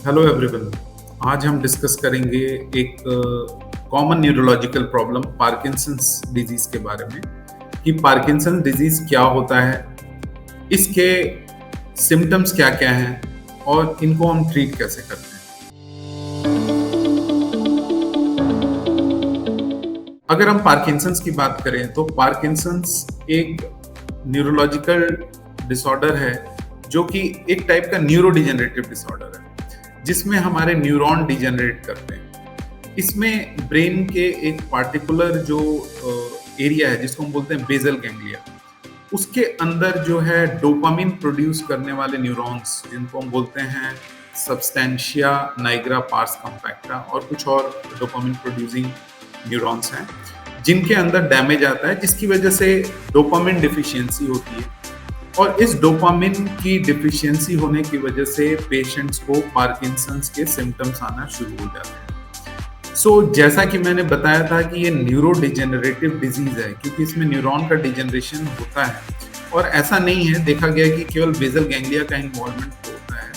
Hello everyone. आज हम discuss करेंगे एक common neurological problem Parkinson's disease के बारे में कि पार्किंसन डिजीज क्या होता है, इसके सिम्टम्स क्या क्या हैं और इनको हम ट्रीट कैसे करते हैं। अगर हम पार्किंसंस की बात करें तो पार्किंसंस एक न्यूरोलॉजिकल डिसऑर्डर है जो कि एक टाइप का न्यूरोडिजेनरेटिव डिसऑर्डर है जिसमें हमारे न्यूरॉन डिजेनरेट करते हैं। इसमें ब्रेन के एक पार्टिकुलर जो एरिया है जिसको हम बोलते हैं बेसल गैंग्लिया, उसके अंदर जो है डोपामिन प्रोड्यूस करने वाले न्यूरॉन्स जिनको हम बोलते हैं सब्सटेंशिया नाइग्रा पार्स कॉम्पैक्टा और कुछ और डोपामिन प्रोड्यूसिंग न्यूरॉन्स हैं जिनके अंदर डैमेज आता है, जिसकी वजह से डोपामिन डिफिशियंसी होती है और इस डोपामिन की डिफिशियंसी होने की वजह से पेशेंट्स को पार्किंसंस के सिम्टम्स आना शुरू हो जाते हैं। जैसा कि मैंने बताया था कि ये न्यूरो डिजेनरेटिव डिजीज है क्योंकि इसमें न्यूरॉन का डिजेनरेशन होता है और ऐसा नहीं है देखा गया कि केवल बेसल गैंग्लिया का इन्वॉल्वमेंट होता है।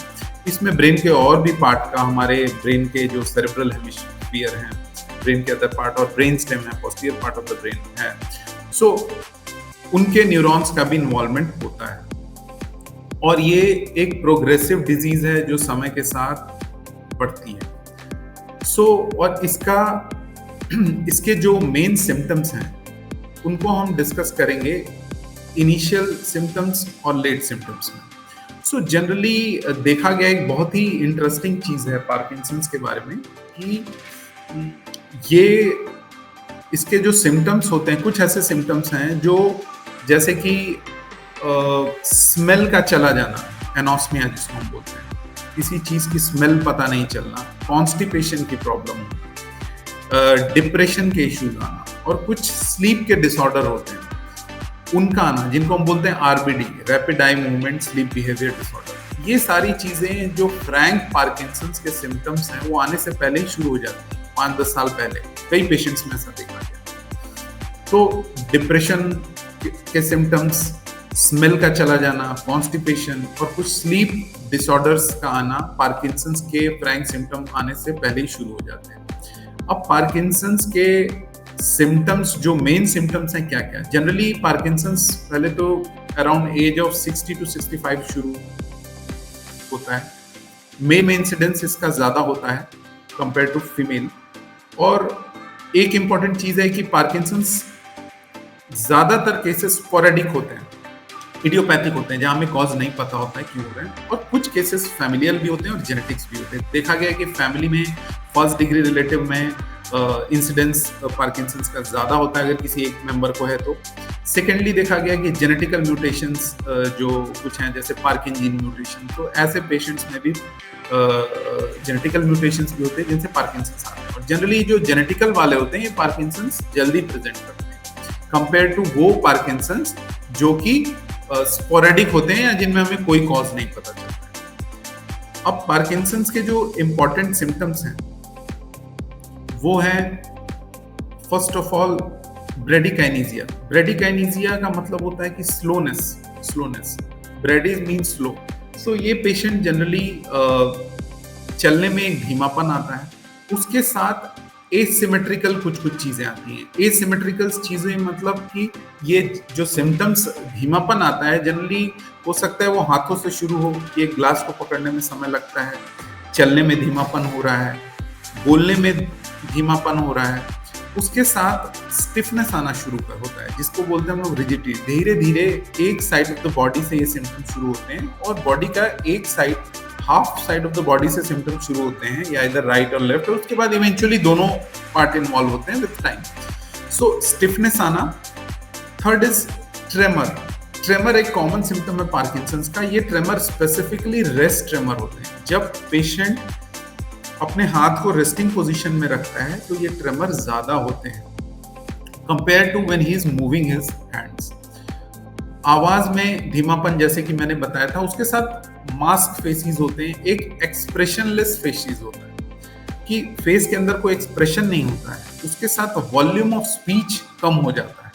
इसमें ब्रेन के और भी पार्ट का, हमारे ब्रेन के जो सेरेब्रल हेमिस्फीयर हैं, ब्रेन के अदर पार्ट और ब्रेन स्टेम है, posterior part of the brain है, उनके न्यूरॉन्स का भी इन्वॉल्वमेंट होता है और ये एक प्रोग्रेसिव डिजीज है जो समय के साथ बढ़ती है। और इसके जो मेन सिम्टम्स हैं उनको हम डिस्कस करेंगे इनिशियल सिम्टम्स और लेट सिम्टम्स में। जनरली देखा गया एक बहुत ही इंटरेस्टिंग चीज है पार्किंसंस के बारे में कि ये इसके जो सिम्टम्स होते हैं, कुछ ऐसे सिम्टम्स हैं जो जैसे कि स्मेल का चला जाना, एनोस्मिया जिसको हम बोलते हैं, किसी चीज की स्मेल पता नहीं चलना, कॉन्स्टिपेशन की प्रॉब्लम, डिप्रेशन के इश्यूज आना और कुछ स्लीप के डिसऑर्डर होते हैं उनका आना जिनको हम बोलते हैं RBD, rapid eye movement sleep behaviour disorder. ये सारी चीजें जो फ्रैंक पार्किंसंस के सिम्टम्स हैं वो आने से पहले ही शुरू हो जाती हैं, 5-10 साल पहले कई पेशेंट्स में ऐसा देखा गया। तो डिप्रेशन के सिम्टम्स, स्मेल का चला जाना, कॉन्स्टिपेशन और कुछ स्लीप डिसऑर्डर्स का आना पार्किंसंस के फ्रैंक सिम्टम आने से पहले ही शुरू हो जाते हैं। अब पार्किंसंस के सिम्टम्स, जो मेन सिम्टम्स हैं क्या क्या, जनरली पार्किंसंस पहले तो अराउंड एज ऑफ 60 to 65 शुरू होता है। मेल में इंसिडेंस इसका ज्यादा होता है कंपेयर टू फीमेल। और एक इंपॉर्टेंट चीज है कि पार्किंसंस ज्यादातर केसेस स्पोरेडिक होते हैं, इडियोपैथिक होते हैं, जहां हमें कॉज नहीं पता होता है क्यों हो रहा है, और कुछ केसेस फैमिलियल भी होते हैं और जेनेटिक्स भी होते हैं। देखा गया है कि फैमिली में फर्स्ट डिग्री रिलेटिव में इंसिडेंस पार्किंसंस का ज्यादा होता है अगर किसी एक मेंबर को है तो। सेकेंडली देखा गया कि जेनेटिकल म्यूटेशंस जो कुछ हैं जैसे पार्किन जीन म्यूटेशन, तो ऐसे पेशेंट्स में भी जेनेटिकल म्यूटेशंस भी होते हैं जिनसे पार्किंसंस आते हैं। और जनरली जो जेनेटिकल वाले होते हैं ये पार्किंसंस जल्दी प्रेजेंट करते हैं कंपेयर टू वो पार्किंसंस जो कि स्पोरेडिक होते हैं या जिनमें हमें कोई कॉज नहीं पता चलता। अब पार्किंसंस के जो इंपॉर्टेंट सिम्टम्स हैं वो है फर्स्ट ऑफ ऑल ब्रेडिकाइनेसिया। ब्रेडिकाइनेसिया का मतलब होता है कि स्लोनेस। ब्रेडी means slow. ये पेशेंट जनरली चलने में एक धीमापन आता है, उसके साथ एसिमेट्रिकल कुछ चीजें आती हैं। एसिमेट्रिकल चीजें मतलब कि ये जो सिम्टम्स धीमापन आता है जनरली हो सकता है वो हाथों से शुरू हो कि एक ग्लास को पकड़ने में समय लगता है, चलने में धीमापन हो रहा है, बोलने में धीमापन हो रहा है, उसके साथ स्टिफनेस आना शुरू होता है जिसको बोलते हैं हम लोग रिजिडिटी। धीरे धीरे एक साइड ऑफ द बॉडी से ये सिम्टम्स शुरू होते हैं और बॉडी का एक side, half side of the body से सिम्टम्स शुरू होते हैं, या इधर राइट और लेफ्ट, और उसके बाद इवेंचुअली दोनों पार्ट इन्वॉल्व होते हैं विद टाइम। स्टिफनेस आना। Third is tremor. ट्रेमर एक कॉमन सिम्टम है पार्किंसंस का। ये ट्रेमर स्पेसिफिकली रेस्ट ट्रेमर होते हैं। जब पेशेंट अपने हाथ को रेस्टिंग पोजीशन में रखता है तो ये ट्रेमर ज्यादा होते हैं compare to when he is moving his hands. आवाज में धीमापन जैसे कि मैंने बताया था, उसके साथ मास्क फेसेस होते हैं, एक एक्सप्रेशनलेस फेसेस होता है कि फेस के अंदर कोई एक्सप्रेशन नहीं होता है, उसके साथ वॉल्यूम ऑफ स्पीच कम हो जाता है,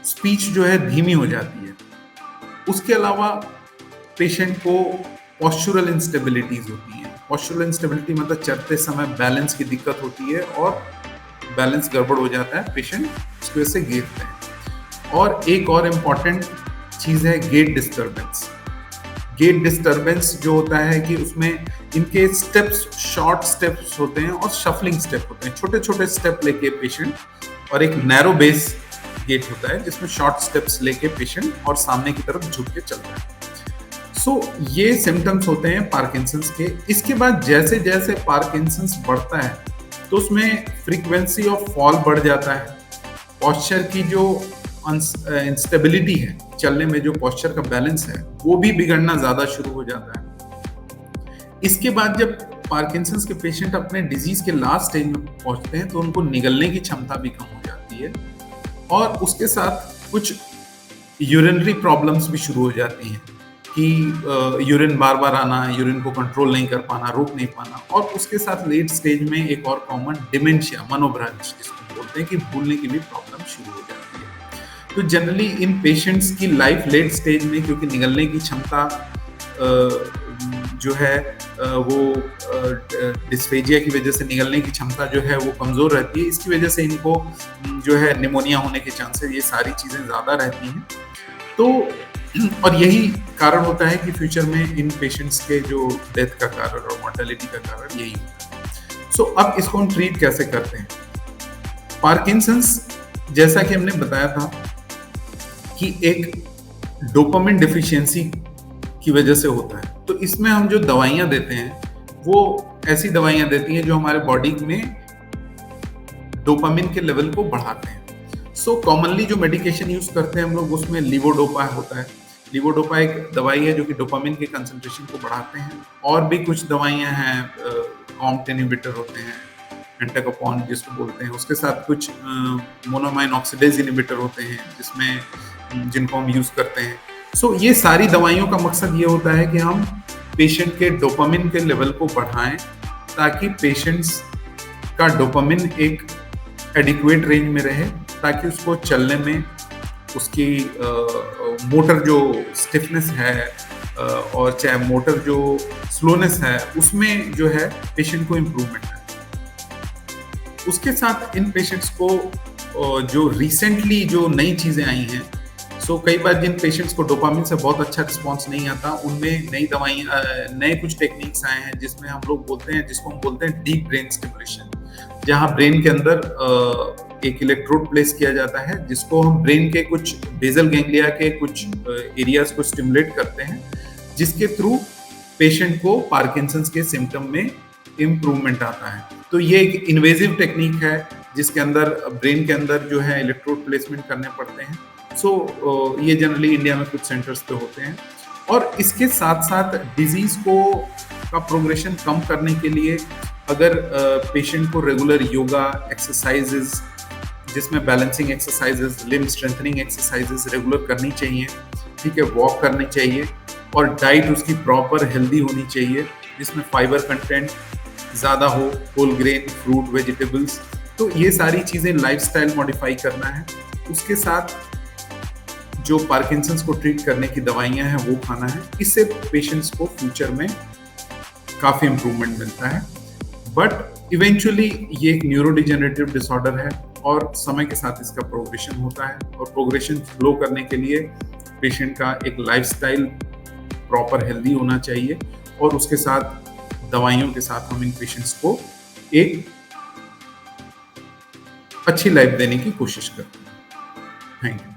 स्पीच जो है धीमी हो जाती है। उसके अलावा पेशेंट को पॉस्चुरल इंस्टेबिलिटीज होती हैं। पॉस्चरल इंस्टेबिलिटी मतलब चलते समय बैलेंस की दिक्कत होती है और बैलेंस गड़बड़ हो जाता है, पेशेंट उसकी वजह से गिरते हैं। और एक और इम्पॉर्टेंट चीज़ है गेट डिस्टर्बेंस। गेट डिस्टर्बेंस जो होता है कि उसमें इनके स्टेप्स शॉर्ट स्टेप्स होते हैं और शफलिंग स्टेप होते हैं, छोटे छोटे स्टेप लेके पेशेंट, और एक नैरो बेस गेट होता है जिसमें शॉर्ट स्टेप्स लेके पेशेंट और सामने की तरफ झुक के चलता है। सो ये सिम्टम्स होते हैं पार्किंसंस के। इसके बाद जैसे जैसे पार्किंसंस बढ़ता है तो उसमें फ्रीक्वेंसी ऑफ फॉल बढ़ जाता है, पॉस्चर की जो इंस्टेबिलिटी है, चलने में जो पॉस्चर का बैलेंस है वो भी बिगड़ना ज्यादा शुरू हो जाता है। इसके बाद जब पार्किंसंस के पेशेंट अपने डिजीज के लास्ट स्टेज में पहुंचते हैं तो उनको निगलने की क्षमता भी कम हो जाती है और उसके साथ कुछ यूरिनरी प्रॉब्लम्स भी शुरू हो जाती हैं कि यूरिन बार बार आना, यूरिन को कंट्रोल नहीं कर पाना, रोक नहीं पाना, और उसके साथ लेट स्टेज में एक और कॉमन डिमेंशिया, मनोभ्रंश जिसको बोलते हैं, कि भूलने की भी प्रॉब्लम शुरू हो जाती है। तो जनरली इन पेशेंट्स की लाइफ लेट स्टेज में, क्योंकि निगलने की क्षमता जो है वो डिस्फेजिया की वजह से निगलने की क्षमता जो है वो कमजोर रहती है, इसकी वजह से इनको जो है निमोनिया होने के चांसेस, ये सारी चीजें ज्यादा रहती हैं। तो और यही कारण होता है कि फ्यूचर में इन पेशेंट्स के जो डेथ का कारण और मॉर्टेलिटी का कारण यही होता है। सो अब इसको हम ट्रीट कैसे करते हैं? पार्किंसंस, जैसा कि हमने बताया था कि एक डोपामिन डिफिशियंसी की वजह से होता है, तो इसमें हम जो दवाइयां देते हैं वो ऐसी दवाइयां देती हैं जो हमारे बॉडी में डोपामिन के लेवल को बढ़ाते हैं। सो कॉमनली जो मेडिकेशन यूज करते हैं हम लोग, उसमें लीवोडोपा होता है। लीवोडोपा एक दवाई है जो कि डोपामिन के कंसंट्रेशन को बढ़ाते हैं। और भी कुछ दवाइयां हैं, कॉम्ट इनहिबिटर होते हैं, एंटाकोपॉन जिसको बोलते हैं, उसके साथ कुछ मोनोमाइन ऑक्सीडेज इनहिबिटर होते हैं जिसमें जिनको हम यूज करते हैं। सो ये सारी दवाइयों का मकसद ये होता है कि हम पेशेंट के डोपामिन के लेवल को बढ़ाएं ताकि पेशेंट्स का डोपामिन एक एडिक्वेट रेंज में रहे, ताकि उसको चलने में उसकी मोटर जो स्टिफनेस है और चाहे मोटर जो स्लोनेस है उसमें जो है पेशेंट को इम्प्रूवमेंट है। उसके साथ इन पेशेंट्स को जो रिसेंटली जो नई चीज़ें आई हैं, सो कई बार जिन पेशेंट्स को डोपामिन से बहुत अच्छा रिस्पॉन्स नहीं आता, उनमें नई दवाइयाँ, नए कुछ टेक्निक्स आए हैं जिसमें हम लोग बोलते हैं, जिसको हम बोलते हैं डीप ब्रेन स्टिमुलेशन, जहाँ ब्रेन के अंदर एक इलेक्ट्रोड प्लेस किया जाता है जिसको हम ब्रेन के कुछ बेसल गैंग्लिया के कुछ एरियाज को स्टिमुलेट करते हैं, जिसके थ्रू पेशेंट को पार्किंसंस के सिम्टम में इम्प्रूवमेंट आता है। तो ये एक इन्वेजिव टेक्निक है जिसके अंदर ब्रेन के अंदर जो है इलेक्ट्रोड प्लेसमेंट करने पड़ते हैं। सो ये जनरली इंडिया में कुछ सेंटर्स पे होते हैं। और इसके साथ साथ डिजीज का प्रोग्रेशन कम करने के लिए अगर पेशेंट को रेगुलर योगा एक्सरसाइजेज, जिसमें balancing exercises, limb strengthening exercises regular करनी चाहिए, ठीक है, वॉक करनी चाहिए, और डाइट उसकी प्रॉपर हेल्दी होनी चाहिए जिसमें फाइबर कंटेंट ज़्यादा हो, होल ग्रेन, फ्रूट, वेजिटेबल्स। तो ये सारी चीज़ें लाइफस्टाइल मॉडिफाई करना है। उसके साथ जो पार्किंसंस को ट्रीट करने की दवाइयाँ हैं वो खाना है। इससे पेशेंट्स को फ्यूचर में काफ़ी इम्प्रूवमेंट मिलता है। बट इवेंचुअली ये एक न्यूरोडिजेनरेटिव डिसऑर्डर है और समय के साथ इसका प्रोग्रेशन होता है, और प्रोग्रेशन स्लो करने के लिए पेशेंट का एक लाइफस्टाइल प्रॉपर हेल्दी होना चाहिए, और उसके साथ दवाइयों के साथ हम इन पेशेंट्स को एक अच्छी लाइफ देने की कोशिश करते हैं। Thank you.